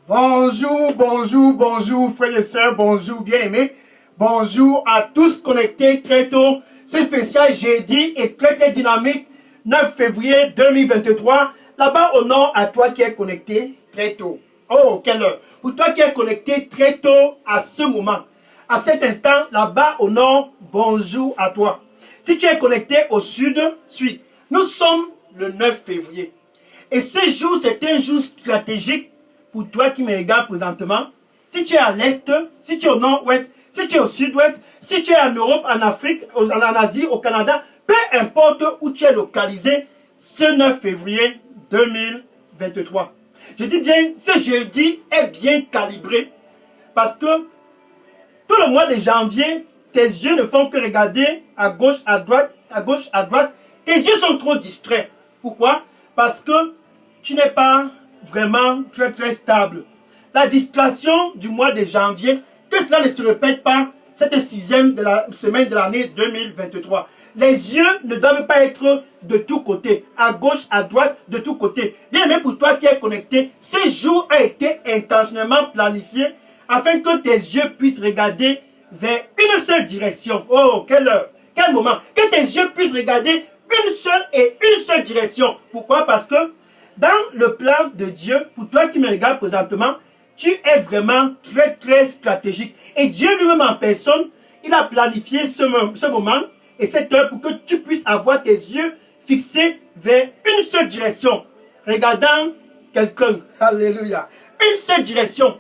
Bonjour, bonjour, bonjour, frères et sœurs, bonjour, bien-aimés. Bonjour à tous connectés très tôt. C'est spécial jeudi et très dynamique, 9 février 2023. Là-bas au nord, à toi qui es connecté très tôt. Oh, quelle heure! Pour toi qui es connecté très tôt à ce moment, à cet instant, là-bas au nord, bonjour à toi. Si tu es connecté au sud, suis. Nous sommes le 9 février. Et ce jour, c'est un jour stratégique pour toi qui me regardes présentement. Si tu es à l'est, si tu es au nord-ouest, si tu es au sud-ouest, si tu es en Europe, en Afrique, en Asie, au Canada, peu importe où tu es localisé, ce 9 février 2023. Je dis bien, ce jeudi est bien calibré parce que tout le mois de janvier, tes yeux ne font que regarder à gauche, à droite, à gauche, à droite. Tes yeux sont trop distraits. Pourquoi? Parce que tu n'es pas vraiment très stable. La distraction du mois de janvier, que cela ne se répète pas cette sixième de la semaine de l'année 2023. Les yeux ne doivent pas être de tous côtés, à gauche, à droite, de tous côtés. Bien même pour toi qui es connecté, ce jour a été intentionnellement planifié afin que tes yeux puissent regarder vers une seule direction. Oh, quelle heure, quel moment. Que tes yeux puissent regarder une seule direction. Pourquoi? Parce que dans le plan de Dieu, pour toi qui me regardes présentement, tu es vraiment très stratégique. Et Dieu lui-même en personne, il a planifié ce moment et cette heure pour que tu puisses avoir tes yeux fixés vers une seule direction, regardant quelqu'un. Alléluia. Une seule direction.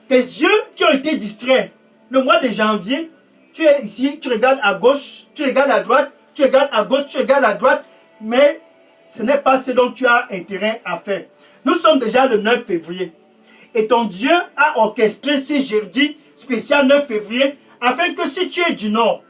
Tes yeux qui ont été distraits le mois de janvier, tu es ici, tu regardes à gauche, tu regardes à droite, tu regardes à gauche, tu regardes à droite, mais ce n'est pas ce dont tu as intérêt à faire. Nous sommes déjà le 9 février. Et ton Dieu a orchestré ce jeudi spécial 9 février afin que si tu es du Nord,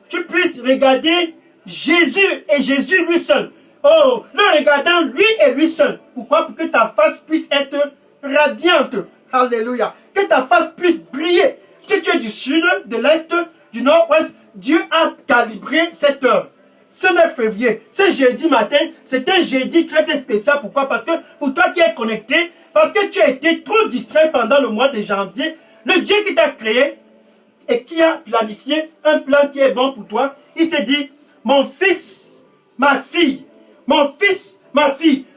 tu puisses regarder Jésus et Jésus lui seul. Oh, le regardant lui et lui seul. Pourquoi? Pour que ta face puisse être radiante. Alléluia. Que ta face puisse briller. Si tu es du sud, de l'est, du nord-ouest, Dieu a calibré cette heure. Ce 9 février, ce jeudi matin, c'est un jeudi très spécial. Pourquoi? Parce que pour toi qui es connecté, parce que tu as été trop distrait pendant le mois de janvier, le Dieu qui t'a créé et qui a planifié un plan qui est bon pour toi, il s'est dit, mon fils, ma fille,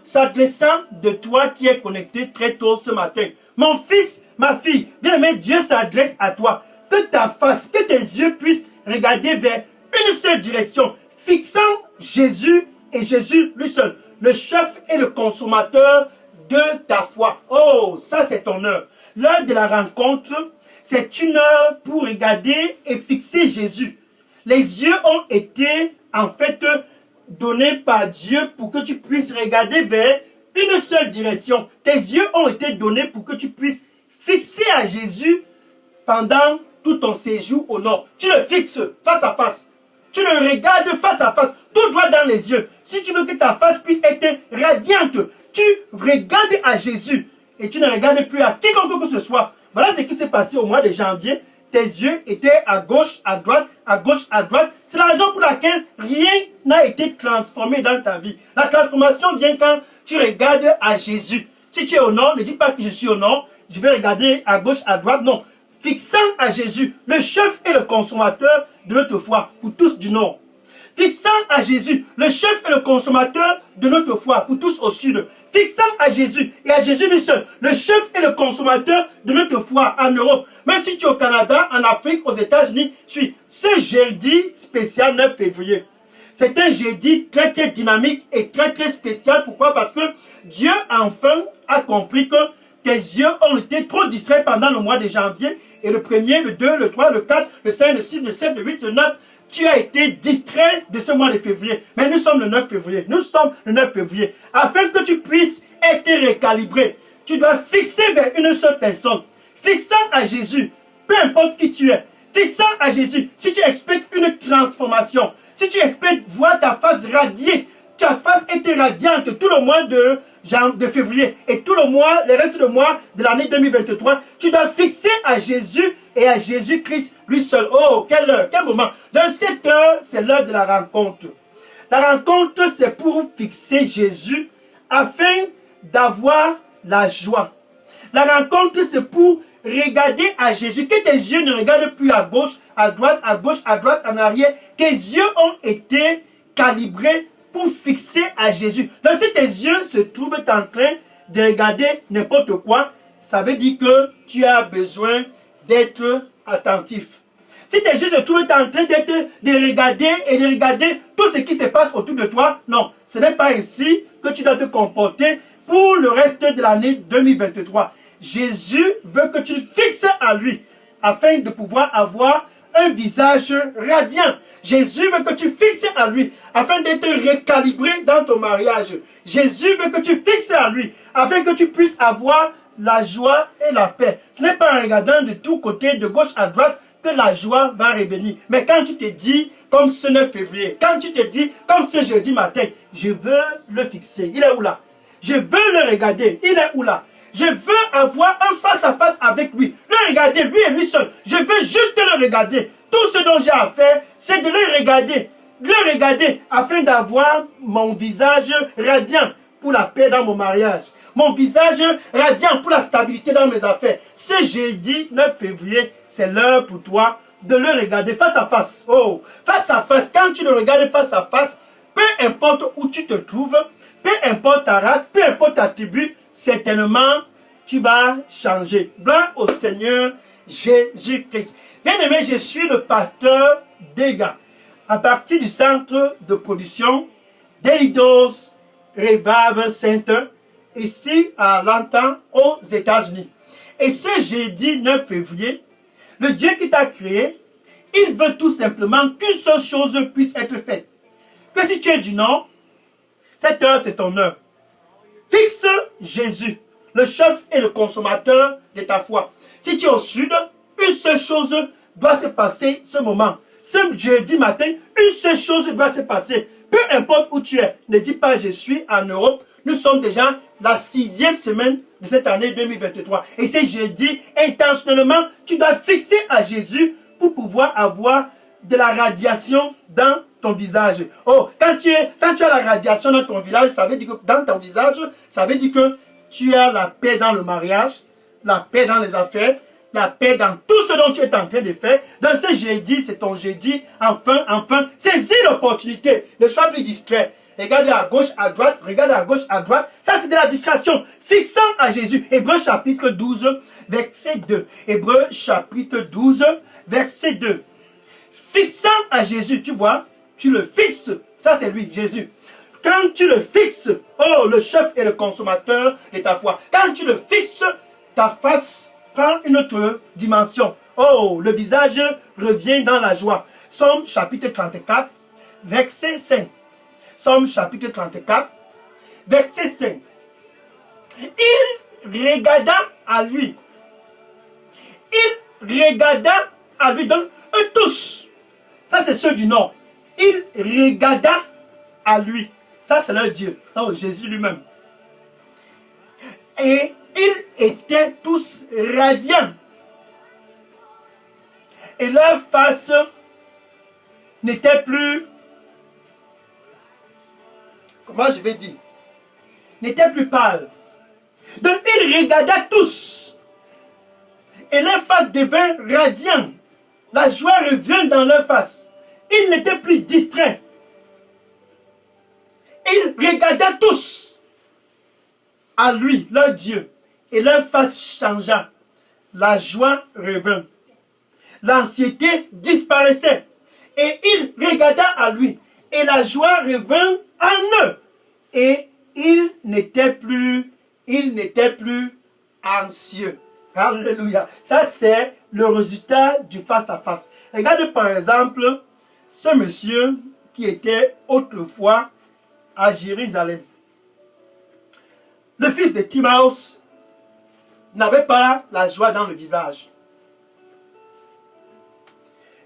s'adressant de toi qui es connecté très tôt ce matin. Mon fils, ma fille, bien aimé, Dieu s'adresse à toi. Que ta face, que tes yeux puissent regarder vers une seule direction, fixant Jésus et Jésus lui seul, le chef et le consommateur de ta foi. Oh, ça c'est ton heure. L'heure de la rencontre, c'est une heure pour regarder et fixer Jésus. Les yeux ont été en fait donnés par Dieu pour que tu puisses regarder vers une seule direction. Tes yeux ont été donnés pour que tu puisses fixer à Jésus pendant tout ton séjour au nord. Tu le fixes face à face. Tu le regardes face à face, tout droit dans les yeux. Si tu veux que ta face puisse être radiante, tu regardes à Jésus et tu ne regardes plus à quiconque que ce soit. Voilà ce qui s'est passé au mois de janvier. Tes yeux étaient à gauche, à droite, à gauche, à droite. C'est la raison pour laquelle rien n'a été transformé dans ta vie. La transformation vient quand tu regardes à Jésus. Si tu es au nord, ne dis pas que je suis au nord, je vais regarder à gauche, à droite. Non. Fixant à Jésus, le chef et le consommateur de notre foi, pour tous du nord. Fixant à Jésus, le chef et le consommateur de notre foi, pour tous au sud. Fixant à Jésus et à Jésus lui seul, le chef et le consommateur de notre foi en Europe. Même si tu es au Canada, en Afrique, aux États-Unis, suis ce jeudi spécial 9 février. C'est un jeudi très dynamique et très spécial. Pourquoi? Parce que Dieu enfin a compris que tes yeux ont été trop distraits pendant le mois de janvier. Et le 1er, le 2, le 3, le 4, le 5, le 6, le 7, le 8, le 9, tu as été distrait de ce mois de février. Mais nous sommes le 9 février. Nous sommes le 9 février. Afin que tu puisses être recalibré, tu dois fixer vers une seule personne. Fixant à Jésus, peu importe qui tu es. Fixant à Jésus, si tu expectes une transformation, si tu expectes voir ta face radier, ta face était radiante tout le mois de février et tout le mois, le reste du mois de l'année 2023, tu dois fixer à Jésus et à Jésus-Christ lui seul. Oh, quelle heure, quel moment. Dans cette heure, c'est l'heure de la rencontre. La rencontre, c'est pour fixer Jésus afin d'avoir la joie. La rencontre, c'est pour regarder à Jésus. Que tes yeux ne regardent plus à gauche, à droite, en arrière. Tes yeux ont été calibrés pour fixer à Jésus. Donc si tes yeux se trouvent en train de regarder n'importe quoi, ça veut dire que tu as besoin d'être attentif. Si tes yeux se trouvent en train de regarder tout ce qui se passe autour de toi, non, ce n'est pas ainsi que tu dois te comporter pour le reste de l'année 2023. Jésus veut que tu fixes à lui afin de pouvoir avoir un visage radiant. Jésus veut que tu fixes à lui afin d'être recalibré dans ton mariage. Jésus veut que tu fixes à lui afin que tu puisses avoir la joie et la paix. Ce n'est pas en regardant de tous côtés, de gauche à droite, que la joie va revenir. Mais quand tu te dis, comme ce 9 février, quand tu te dis, comme ce jeudi matin, je veux le fixer. Il est où là? Je veux le regarder. Il est où là? Je veux avoir un face-à-face avec lui. Le regarder, lui et lui seul. Je veux juste le regarder. Tout ce dont j'ai à faire, c'est de le regarder. Le regarder afin d'avoir mon visage radiant pour la paix dans mon mariage. Mon visage radiant pour la stabilité dans mes affaires. Ce jeudi 9 février, c'est l'heure pour toi de le regarder face à face. Oh, face à face. Quand tu le regardes face à face, peu importe où tu te trouves, peu importe ta race, peu importe ta tribu, certainement, tu vas changer. Gloire au Seigneur Jésus-Christ. Bien-aimé, je suis le pasteur Dega, à partir du centre de production d'Elidos Revival Center, ici à Atlanta, aux États-Unis. Et ce jeudi 9 février, le Dieu qui t'a créé, il veut tout simplement qu'une seule chose puisse être faite. Que si tu es du nord, cette heure, c'est ton heure. Fixe Jésus, le chef et le consommateur de ta foi. Si tu es au sud, une seule chose doit se passer ce moment. Ce jeudi matin, une seule chose doit se passer. Peu importe où tu es, ne dis pas je suis en Europe. Nous sommes déjà la 6e semaine de cette année 2023. Et c'est jeudi, intentionnellement, tu dois fixer à Jésus pour pouvoir avoir de la radiation dans ton visage. Oh, quand tu as la radiation dans ton visage, ça veut dire que dans ton visage, ça veut dire que tu as la paix dans le mariage, la paix dans les affaires, la paix dans tout ce dont tu es en train de faire. Dans ce jeudi, c'est ton jeudi. Enfin, saisis l'opportunité. Ne sois plus distrait. Regarde à gauche, à droite, regarde à gauche, à droite. Ça, c'est de la distraction. Fixant à Jésus. Hébreux chapitre 12, verset 2. Hébreux chapitre 12, verset 2. Fixant à Jésus, tu vois, tu le fixes. Ça, c'est lui, Jésus. Quand tu le fixes, oh, le chef et le consommateur de ta foi. Quand tu le fixes, ta face prend une autre dimension. Oh, le visage revient dans la joie. Psaume chapitre 34, verset 5. Psaume chapitre 34, verset 5. Il regarda à lui. Il regarda à lui. Donc, eux tous, ça c'est ceux du nord. Il regarda à lui. Ça c'est leur Dieu. Oh, Jésus lui-même. Et ils étaient tous radiants. Et leur face n'était plus, comment je vais dire, n'était plus pâle. Donc ils regardaient tous. Et leur face devint radiante. La joie revient dans leur face. Ils n'étaient plus distraits. Ils regardaient tous à lui, leur Dieu. Et leur face changea. La joie revint. L'anxiété disparaissait. Et ils regardaient à lui. Et la joie revint en eux. Et ils n'étaient plus anxieux. Alléluia. Ça, c'est le résultat du face-à-face. Regarde par exemple ce monsieur qui était autrefois à Jérusalem. Le fils de Timaeus n'avait pas la joie dans le visage.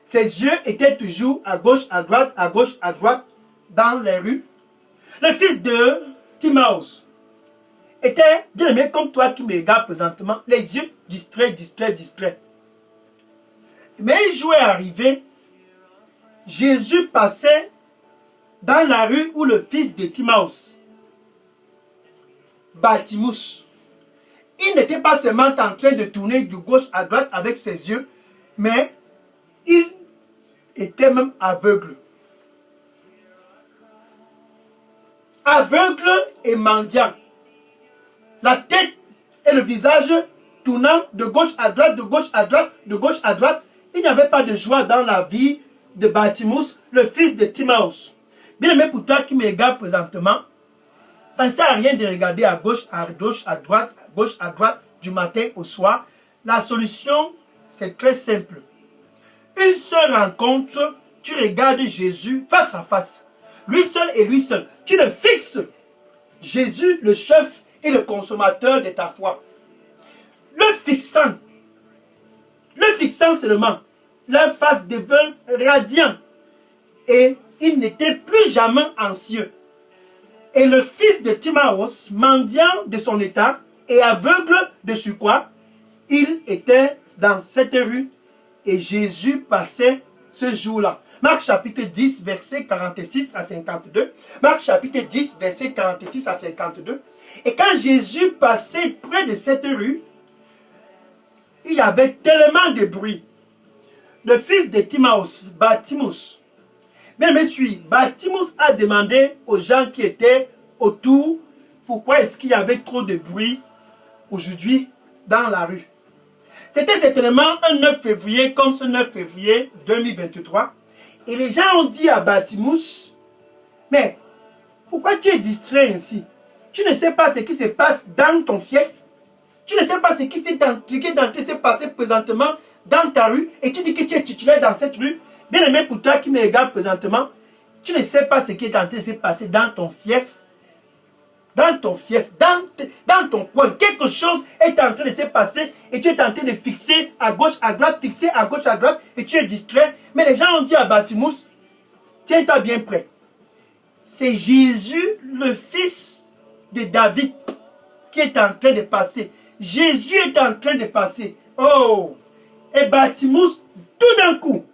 Ses yeux étaient toujours à gauche, à droite, dans les rues. Le fils de Timaeus était bien aimé comme toi qui me regardes présentement, les yeux distraits. Mais un jour est arrivé, Jésus passait dans la rue où le fils de Timaeus, Bartimus, il n'était pas seulement en train de tourner de gauche à droite avec ses yeux, mais il était même aveugle. Aveugle et mendiant. La tête et le visage tournant de gauche à droite, de gauche à droite, de gauche à droite. Il n'y avait pas de joie dans la vie de Bartimus, le fils de Timaeus. Bien aimé, pour toi qui me regarde présentement, ça ne sert à rien de regarder à gauche, à droite, du matin au soir. La solution, c'est très simple. Une seule rencontre, tu regardes Jésus face à face. Lui seul et lui seul. Tu le fixes. Jésus, le chef et le consommateur de ta foi. Le fixant seulement, leur face devint radiant et il n'était plus jamais anxieux. Et le fils de Timaeus, mendiant de son état et aveugle de surcroît, il était dans cette rue et Jésus passait ce jour-là. Marc chapitre 10, verset 46 à 52. Marc chapitre 10, verset 46 à 52. Et quand Jésus passait près de cette rue, il y avait tellement de bruit. Le fils de Timaeus, Bartimus, bien monsieur, Bartimus a demandé aux gens qui étaient autour pourquoi est-ce qu'il y avait trop de bruit aujourd'hui dans la rue. C'était certainement un 9 février comme ce 9 février 2023. Et les gens ont dit à Bartimus, mais pourquoi tu es distrait ainsi? Tu ne sais pas ce qui se passe dans ton fief. Tu ne sais pas ce qui s'est passé présentement dans ta rue. Et tu dis que tu es titulaire dans cette rue. Bien aimé, pour toi qui me regarde présentement, tu ne sais pas ce qui est en train de se passer dans ton fief. Dans ton fief, dans ton coin. Quelque chose est en train de se passer et tu es en train de fixer à gauche, à droite, fixer à gauche, à droite et tu es distrait. Mais les gens ont dit à Bartimus, tiens-toi bien prêt. C'est Jésus, le fils de David, qui est en train de passer. Jésus est en train de passer. Oh! Et Bartimus, tout d'un coup,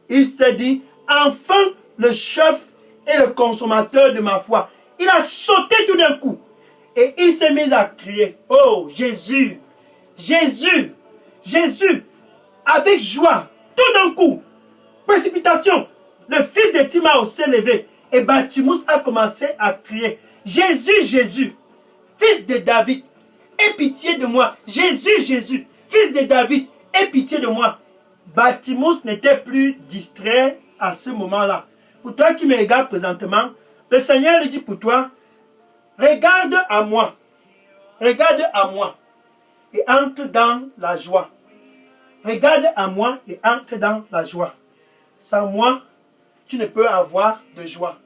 il s'est dit, enfin le chef et le consommateur de ma foi. Il a sauté tout d'un coup. Et il s'est mis à crier, oh Jésus, Jésus, Jésus, avec joie, tout d'un coup, précipitation, le fils de Timaeus s'est levé. Et Bartimus a commencé à crier, Jésus, Jésus, fils de David, aie pitié de moi. Jésus, Jésus, fils de David, aie pitié de moi. Bartimus n'était plus distrait à ce moment-là. Pour toi qui me regardes présentement, le Seigneur lui dit pour toi, regarde à moi et entre dans la joie. Regarde à moi et entre dans la joie. Sans moi, tu ne peux avoir de joie.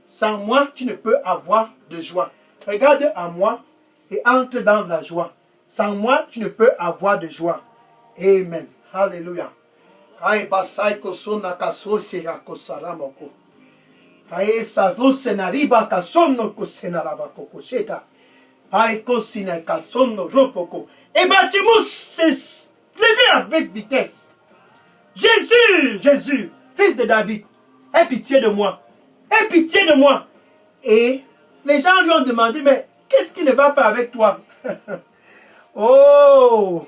Sans moi, tu ne peux avoir de joie. Regarde à moi et entre dans la joie. Sans moi, tu ne peux avoir de joie. Amen. Alléluia. Et Bartimus s'est levé avec vitesse. Jésus, Jésus, fils de David, aie pitié de moi. Aie pitié de moi. Et les gens lui ont demandé, mais qu'est-ce qui ne va pas avec toi? Oh!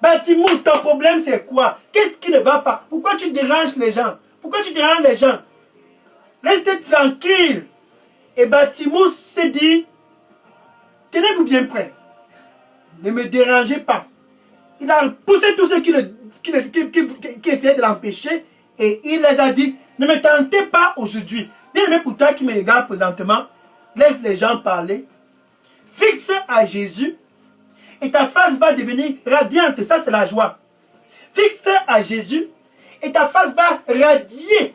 Bartimus, ton problème c'est quoi? Qu'est-ce qui ne va pas? Pourquoi tu déranges les gens? Pourquoi tu déranges les gens? Restez tranquille. Et Bartimus s'est dit, tenez-vous bien prêts. Ne me dérangez pas. Il a poussé tous ceux qui essayaient de l'empêcher et il les a dit, ne me tentez pas aujourd'hui. Bien aimé pour toi qui me regarde présentement, laisse les gens parler. Fixe à Jésus et ta face va devenir radiante. Ça, c'est la joie. Fixe à Jésus et ta face va radier.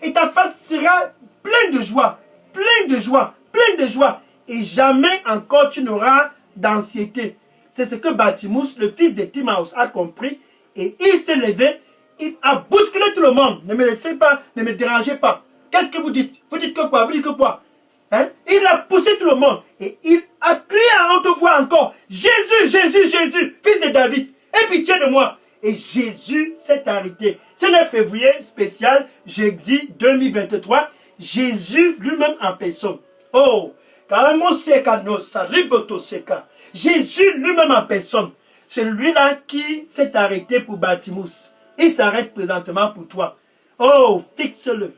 Et ta face sera pleine de joie, pleine de joie, pleine de joie. Et jamais encore tu n'auras d'anxiété. C'est ce que Bartimus, le fils de Timaeus, a compris. Et il s'est levé, il a bousculé tout le monde. Ne me laissez pas, ne me dérangez pas. Qu'est-ce que vous dites? Vous dites que quoi? Vous dites que quoi? Hein? Il a poussé tout le monde. Et il a crié à haute voix encore, Jésus, Jésus, Jésus, fils de David, aie pitié de moi. Et Jésus s'est arrêté. C'est le février spécial, jeudi 2023. Jésus lui-même en personne. Oh, Jésus lui-même en personne. Celui-là qui s'est arrêté pour Bartimus. Il s'arrête présentement pour toi. Oh, fixe-le.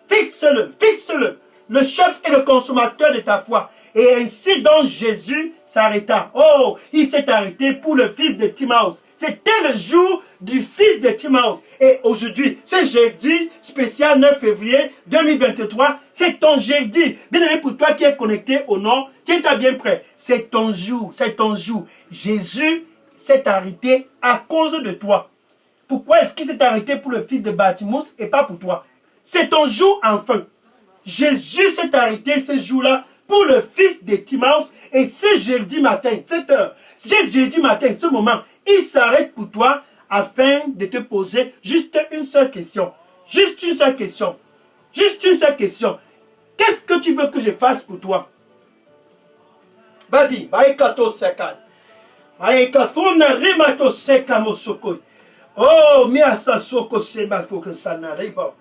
Fixe-le, fixe-le. Le chef et le consommateur de ta foi. Et ainsi donc Jésus s'arrêta. Oh, il s'est arrêté pour le fils de Timaeus. C'était le jour du fils de Timaeus. Et aujourd'hui, c'est jeudi spécial 9 février 2023. C'est ton jeudi. Bien aimé pour toi qui es connecté au nom, tiens-toi bien prêt. C'est ton jour, c'est ton jour. Jésus s'est arrêté à cause de toi. Pourquoi est-ce qu'il s'est arrêté pour le fils de Bartimus et pas pour toi? C'est ton jour enfin. Jésus s'est arrêté ce jour-là pour le fils de Timaeus et ce jeudi matin, 7 heures, ce jeudi matin, ce moment, il s'arrête pour toi afin de te poser juste une seule question. Juste une seule question. Juste une seule question. Qu'est-ce que tu veux que je fasse pour toi? Vas-y, Maïkato Sekai. Maïkafona Rimato Seka Mosoko. Oh, Miasa Soko Sebako Sanaribo.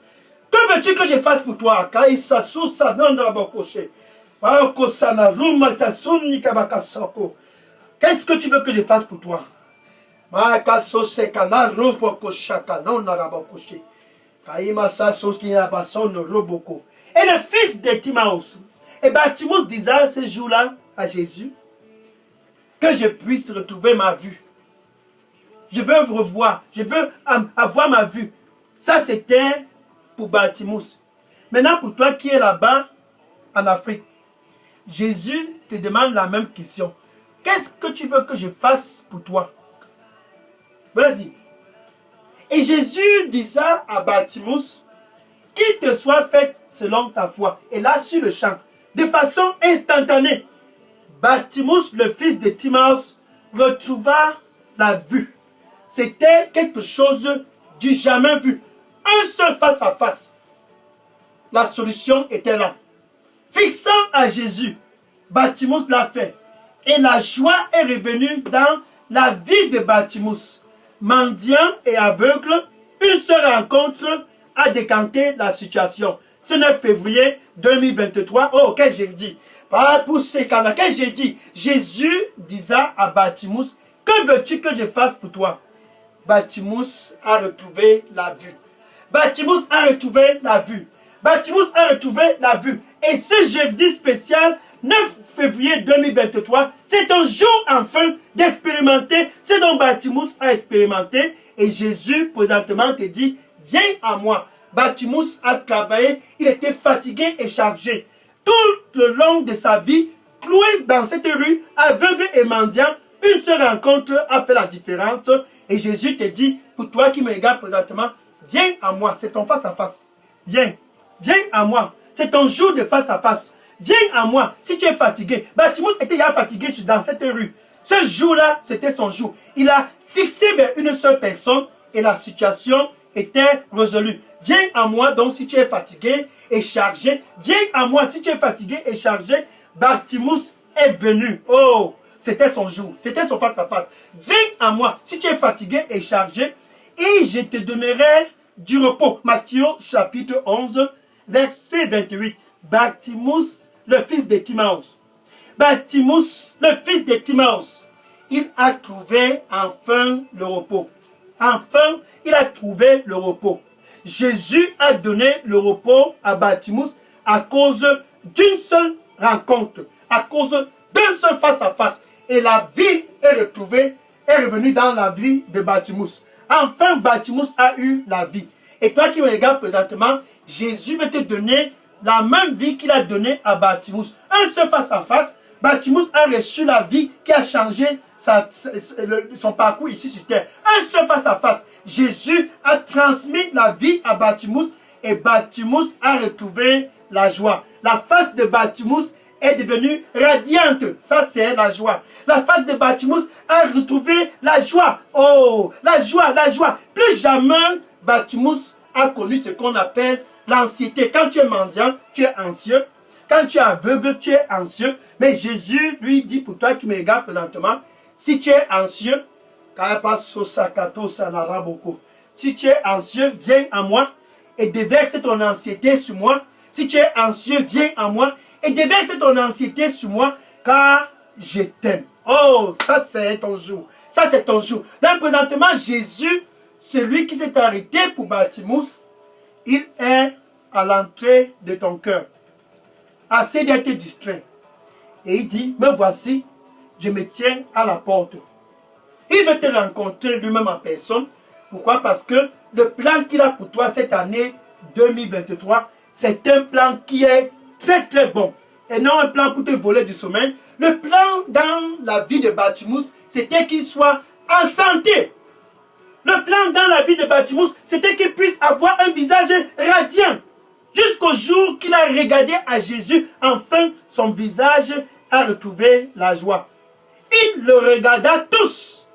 Que veux-tu que je fasse pour toi? Kaïsa Sousa Nandrabokoche. Qu'est-ce que tu veux que je fasse pour toi? Et le fils de Timaeus. Et Bartimus disait ce jour-là à Jésus que je puisse retrouver ma vue. Je veux vous revoir. Je veux avoir ma vue. Ça, c'était pour Bartimus. Maintenant, pour toi qui es là-bas en Afrique, Jésus te demande la même question. Qu'est-ce que tu veux que je fasse pour toi? Vas-y. Et Jésus disait à Bartimus, qu'il te soit fait selon ta foi. Et là, sur le champ, de façon instantanée, Bartimus, le fils de Timaeus, retrouva la vue. C'était quelque chose du jamais vu. Un seul face à face. La solution était là. Fixant à Jésus, Bartimus l'a fait. Et la joie est revenue dans la vie de Bartimus. Mendiant et aveugle, une seule rencontre a décanté la situation. Ce 9 février 2023, oh, quel jeudi. Pas pour ces cas-là, quel jeudi. Jésus disait à Bartimus, que veux-tu que je fasse pour toi? Bartimus a retrouvé la vue. Bartimus a retrouvé la vue. Bartimus a retrouvé la vue. Et ce jeudi spécial, 9 février 2023, c'est un jour enfin d'expérimenter ce dont Bartimus a expérimenté. Et Jésus, présentement, te dit, viens à moi. Bartimus a travaillé, il était fatigué et chargé. Tout le long de sa vie, cloué dans cette rue, aveugle et mendiant, une seule rencontre a fait la différence. Et Jésus te dit, pour toi qui me regardes présentement, viens à moi, c'est ton face à face. Viens, viens à moi, c'est ton jour de face à face. Viens à moi, si tu es fatigué. Bartimus était déjà fatigué dans cette rue. Ce jour-là, c'était son jour. Il a fixé vers une seule personne et la situation était résolue. Viens à moi, donc si tu es fatigué et chargé. Viens à moi, si tu es fatigué et chargé. Bartimus est venu. Oh, c'était son jour, c'était son face à face. Viens à moi, si tu es fatigué et chargé, et je te donnerai du repos. Matthieu chapitre 11, verset 28. Bartimus, le fils de Timaeus. Bartimus, le fils de Timaeus. Il a trouvé enfin le repos. Enfin, il a trouvé le repos. Jésus a donné le repos à Bartimus à cause d'une seule rencontre, à cause d'un seul face à face. Et la vie est retrouvée, est revenue dans la vie de Bartimus. Enfin, Bartimus a eu la vie. Et toi qui me regardes présentement, Jésus veut te donner la même vie qu'il a donnée à Bartimus. Un seul face à face, Bartimus a reçu la vie qui a changé son parcours ici sur terre. Un seul face à face. Jésus a transmis la vie à Bartimus et Bartimus a retrouvé la joie. La face de Bartimus est devenue radiante. Ça, c'est la joie. La face de Bartimus a retrouvé la joie. Oh, la joie, la joie. Plus jamais Bartimus a connu ce qu'on appelle l'anxiété. Quand tu es mendiant, tu es anxieux. Quand tu es aveugle, tu es anxieux. Mais Jésus lui dit pour toi qui me regarde présentement, si tu es anxieux, si tu es anxieux, viens à moi et déverse ton anxiété sur moi. Si tu es anxieux, viens à moi et déverse ton anxiété sur moi, car je t'aime. Oh, ça c'est ton jour. Ça c'est ton jour. Donc présentement, Jésus, celui qui s'est arrêté pour Bartimous, il est à l'entrée de ton cœur. Assez d'être distrait. Et il dit, me voici, je me tiens à la porte. Il veut te rencontrer lui-même en personne. Pourquoi? Parce que le plan qu'il a pour toi cette année 2023, c'est un plan qui est très très bon. Et non un plan pour te voler du sommeil. Le plan dans la vie de Bartimous, c'était qu'il soit en santé. Le plan dans la vie de Bartimous, c'était qu'il puisse avoir un visage radiant. Jusqu'au jour qu'il a regardé à Jésus, enfin son visage a retrouvé la joie. Il le regarda tous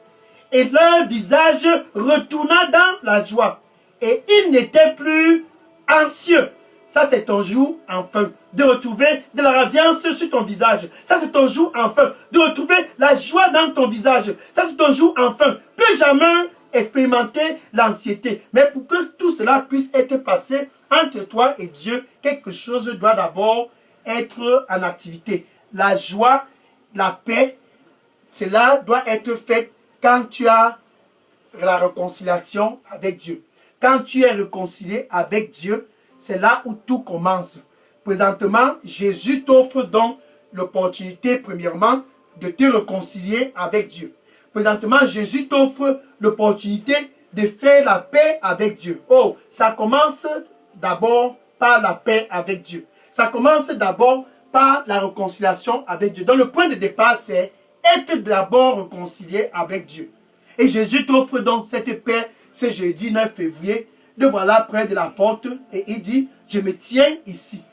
et leur visage retourna dans la joie. Et il n'était plus anxieux. Ça c'est ton jour enfin de retrouver de la radiance sur ton visage. Ça c'est ton jour enfin de retrouver la joie dans ton visage. Ça c'est ton jour enfin. Plus jamais expérimenter l'anxiété. Mais pour que tout cela puisse être passé entre toi et Dieu, quelque chose doit d'abord être en activité. La joie, la paix, cela doit être fait quand tu as la réconciliation avec Dieu. Quand tu es réconcilié avec Dieu, c'est là où tout commence. Présentement, Jésus t'offre donc l'opportunité, premièrement, de te réconcilier avec Dieu. Présentement, Jésus t'offre l'opportunité de faire la paix avec Dieu. Oh, ça commence d'abord par la paix avec Dieu. Ça commence d'abord par la réconciliation avec Dieu. Donc le point de départ, c'est être d'abord réconcilié avec Dieu. Et Jésus t'offre donc cette paix ce jeudi 9 février. Le voilà près de la porte et il dit, je me tiens ici.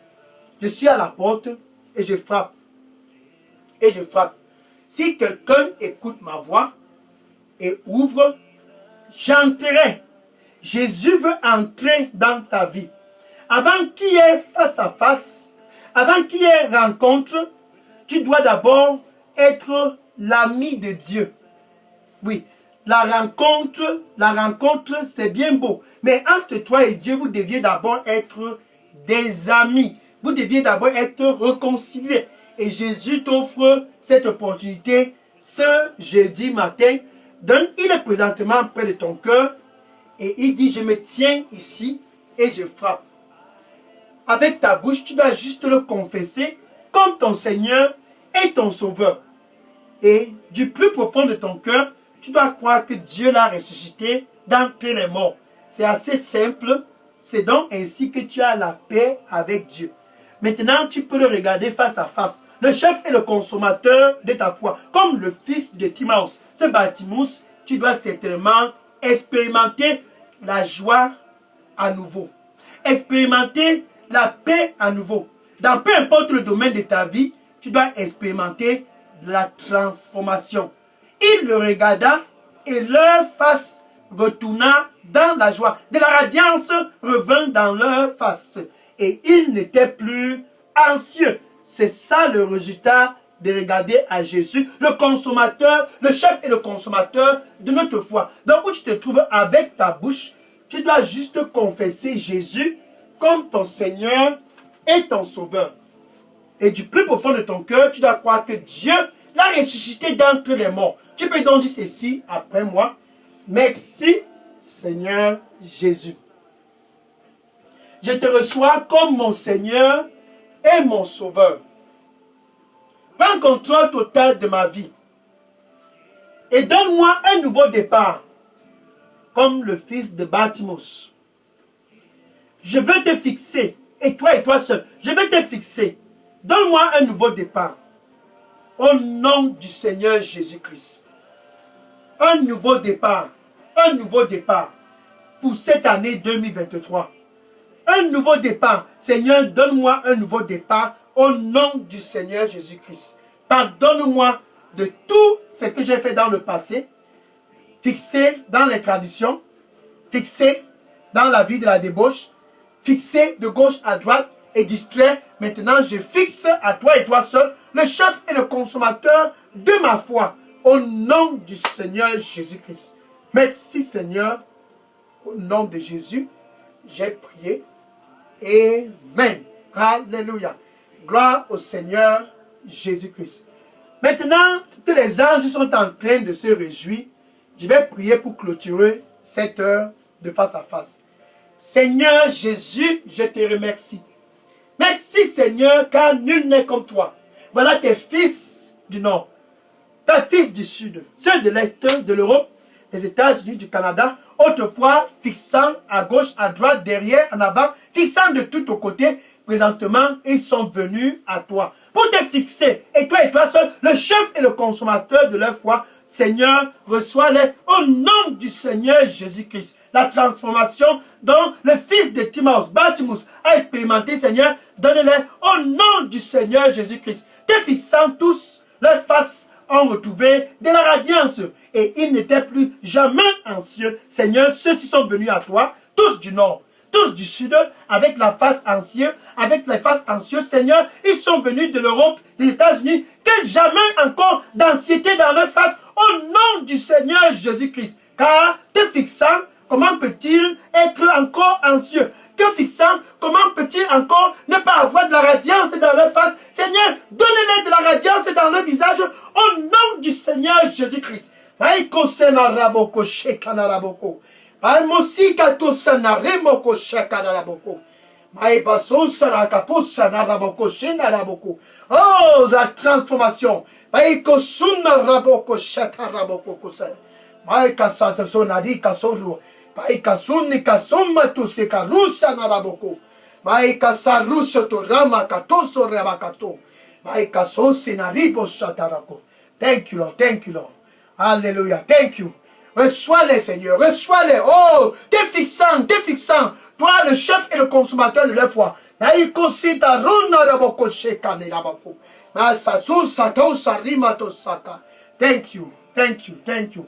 Je suis à la porte et je frappe. Et je frappe. Si quelqu'un écoute ma voix et ouvre, j'entrerai. Jésus veut entrer dans ta vie. Avant qu'il y ait face à face, avant qu'il y ait rencontre, tu dois d'abord être l'ami de Dieu. Oui, la rencontre c'est bien beau. Mais entre toi et Dieu, vous deviez d'abord être des amis. Vous deviez d'abord être réconciliés. Et Jésus t'offre cette opportunité ce jeudi matin. Donc, il est présentement près de ton cœur. Et il dit, je me tiens ici et je frappe. Avec ta bouche, tu dois juste le confesser comme ton Seigneur et ton Sauveur. Et du plus profond de ton cœur, tu dois croire que Dieu l'a ressuscité d'entre les morts. C'est assez simple. C'est donc ainsi que tu as la paix avec Dieu. Maintenant, tu peux le regarder face à face. Le chef est le consommateur de ta foi. Comme le fils de Timaeus. Ce Bartimous, tu dois certainement expérimenter la joie à nouveau. Expérimenter la paix à nouveau. Dans peu importe le domaine de ta vie, tu dois expérimenter la transformation. Il le regarda et leur face retourna dans la joie. De la radiance revint dans leur face. Et ils n'étaient plus anxieux. C'est ça le résultat de regarder à Jésus, le consommateur, le chef et le consommateur de notre foi. Donc où tu te trouves avec ta bouche, tu dois juste confesser Jésus comme ton Seigneur et ton Sauveur. Et du plus profond de ton cœur, tu dois croire que Dieu l'a ressuscité d'entre les morts. Tu peux donc dire ceci après moi. Merci Seigneur Jésus. Je te reçois comme mon Seigneur et mon Sauveur. Prends contrôle total de ma vie. Et donne-moi un nouveau départ, comme le fils de Bartimous. Je veux te fixer, et toi seul, je veux te fixer. Donne-moi un nouveau départ. Au nom du Seigneur Jésus-Christ. Un nouveau départ. Un nouveau départ pour cette année 2023. Un nouveau départ. Seigneur, donne-moi un nouveau départ au nom du Seigneur Jésus-Christ. Pardonne-moi de tout ce que j'ai fait dans le passé, fixé dans les traditions, fixé dans la vie de la débauche, fixé de gauche à droite et distrait. Maintenant, je fixe à toi et toi seul, le chef et le consommateur de ma foi, au nom du Seigneur Jésus-Christ. Merci Seigneur, au nom de Jésus, j'ai prié. Amen. Alléluia. Gloire au Seigneur Jésus-Christ. Maintenant, que les anges sont en train de se réjouir, je vais prier pour clôturer cette heure de face à face. Seigneur Jésus, je te remercie. Merci Seigneur, car nul n'est comme toi. Voilà tes fils du Nord, tes fils du Sud, ceux de l'Est, de l'Europe, des États-Unis, du Canada, autrefois fixant à gauche, à droite, derrière, en avant, fixant de tout aux côtés. Présentement, ils sont venus à toi pour te fixer. Et toi seul, le chef et le consommateur de leur foi, Seigneur, reçois-les au nom du Seigneur Jésus-Christ. La transformation dont le fils de Timaeus, Bartimaeus, a expérimenté, Seigneur, donne-les au nom du Seigneur Jésus-Christ. Te fixant tous, leurs faces ont retrouvé de la radiance et ils n'étaient plus jamais anxieux. Seigneur, ceux-ci sont venus à toi, tous du nord, tous du sud, avec la face anxieuse, avec les faces anxieuses. Seigneur, ils sont venus de l'Europe, des États-Unis, que jamais encore d'anxiété dans leur face, au nom du Seigneur Jésus-Christ. Car te fixant, comment peut-il être encore anxieux? Te fixant, comment peut-il encore ne pas avoir de la radiance dans leur face? Seigneur, donnez-leur de la radiance dans leur visage, au nom du Seigneur Jésus-Christ. Oh, la transformation. Thank you, Lord. Thank you, Lord. Alléluia. Thank you. Reçois-les, Seigneur. Reçois-les. Oh, t'es fixant, t'es fixant. Toi, le chef et le consommateur de leur foi. Thank you. Thank you. Thank you.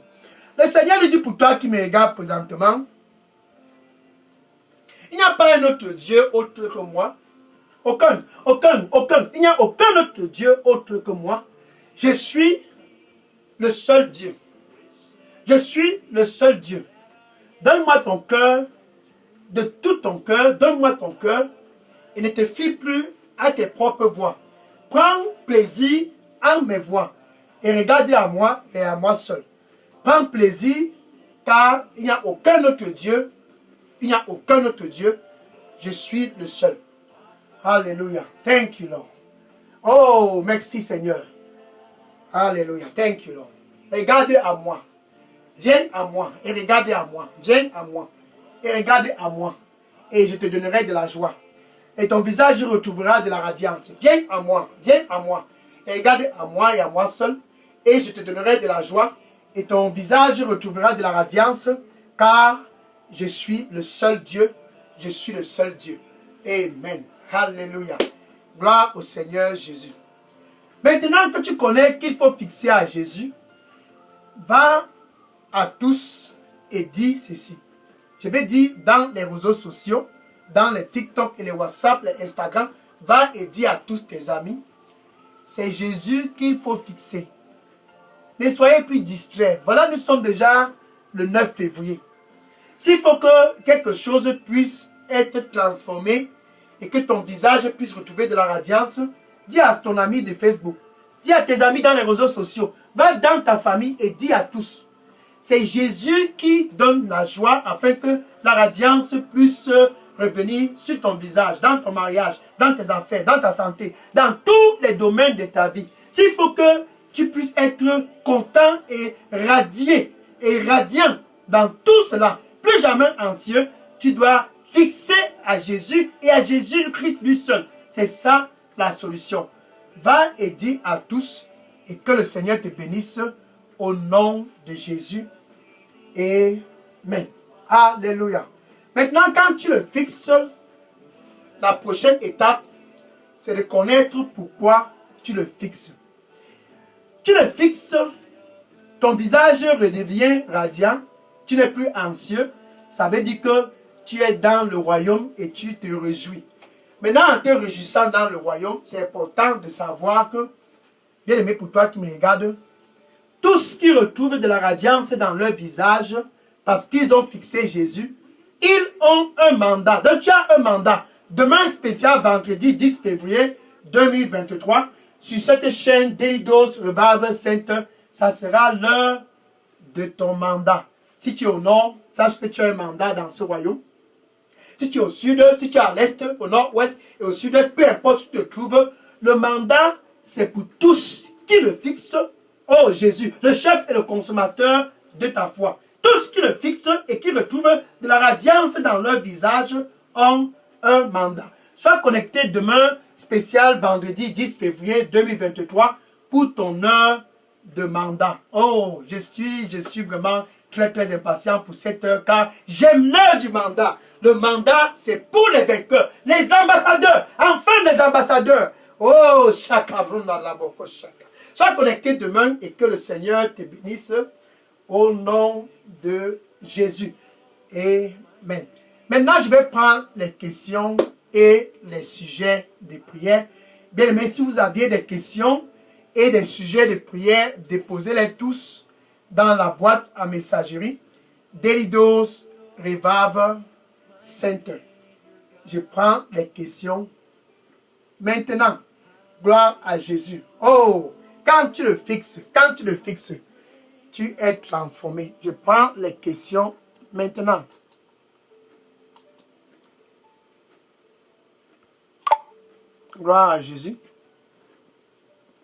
Le Seigneur lui dit pour toi qui me regarde présentement, il n'y a pas un autre Dieu autre que moi. Aucun. Il n'y a aucun autre Dieu autre que moi. Je suis le seul Dieu. Je suis le seul Dieu. Donne-moi ton cœur, de tout ton cœur, donne-moi ton cœur et ne te fie plus à tes propres voix. Prends plaisir à mes voix et regarde à moi et à moi seul. Prends plaisir car il n'y a aucun autre Dieu. Il n'y a aucun autre Dieu. Je suis le seul. Alléluia. Thank you, Lord. Oh, merci Seigneur. Alléluia. Thank you, Lord. Regardez à moi. Viens à moi et regardez à moi. Viens à moi et regardez à moi. Et je te donnerai de la joie. Et ton visage retrouvera de la radiance. Viens à moi. Viens à moi. Et regardez à moi et à moi seul. Et je te donnerai de la joie. Et ton visage retrouvera de la radiance. Car je suis le seul Dieu. Je suis le seul Dieu. Amen. Alléluia. Gloire au Seigneur Jésus. Maintenant que tu connais qu'il faut fixer à Jésus, va à tous et dis ceci. Je vais dire dans les réseaux sociaux, dans les TikTok et les WhatsApp, les Instagram, va et dis à tous tes amis, c'est Jésus qu'il faut fixer. Ne soyez plus distraits. Voilà, nous sommes déjà le 9 février. S'il faut que quelque chose puisse être transformé et que ton visage puisse retrouver de la radiance, dis à ton ami de Facebook, dis à tes amis dans les réseaux sociaux, va dans ta famille et dis à tous. C'est Jésus qui donne la joie afin que la radiance puisse revenir sur ton visage, dans ton mariage, dans tes affaires, dans ta santé, dans tous les domaines de ta vie. S'il faut que tu puisses être content et radié et radiant dans tout cela, plus jamais anxieux, tu dois fixer à Jésus et à Jésus-Christ lui seul. C'est ça la solution. Va et dis à tous et que le Seigneur te bénisse au nom de Jésus. Amen. Alléluia. Maintenant, quand tu le fixes, la prochaine étape, c'est de connaître pourquoi tu le fixes. Tu le fixes, ton visage redevient radiant, tu n'es plus anxieux. Ça veut dire que tu es dans le royaume et tu te réjouis. Maintenant, en te réjouissant dans le royaume, c'est important de savoir que, bien aimé pour toi qui me regarde, tous qui retrouvent de la radiance dans leur visage, parce qu'ils ont fixé Jésus, ils ont un mandat. Donc tu as un mandat. Demain spécial, vendredi 10 février 2023, sur cette chaîne Delidos Revival Center, ça sera l'heure de ton mandat. Si tu es au nord, sache que tu as un mandat dans ce royaume. Si tu es au sud, si tu es à l'est, au nord-ouest et au sud-est, peu importe où tu te trouves, le mandat, c'est pour tous qui le fixent. Oh Jésus, le chef et le consommateur de ta foi. Tous qui le fixent et qui retrouvent de la radiance dans leur visage ont un mandat. Sois connecté demain, spécial vendredi 10 février 2023 pour ton heure de mandat. Oh, je suis vraiment très impatient pour cette heure car j'aime l'heure du mandat. Le mandat, c'est pour les vainqueurs, les ambassadeurs, enfin les ambassadeurs. Oh, chaka, chaka. Sois connecté demain et que le Seigneur te bénisse au nom de Jésus. Amen. Maintenant, je vais prendre les questions et les sujets de prière. Bien aimé, si vous aviez des questions et des sujets de prière, déposez-les tous dans la boîte à messagerie Delidos Revival Center. Je prends les questions maintenant. Gloire à Jésus. Oh, quand tu le fixes, tu es transformé. Je prends les questions maintenant. Gloire à Jésus.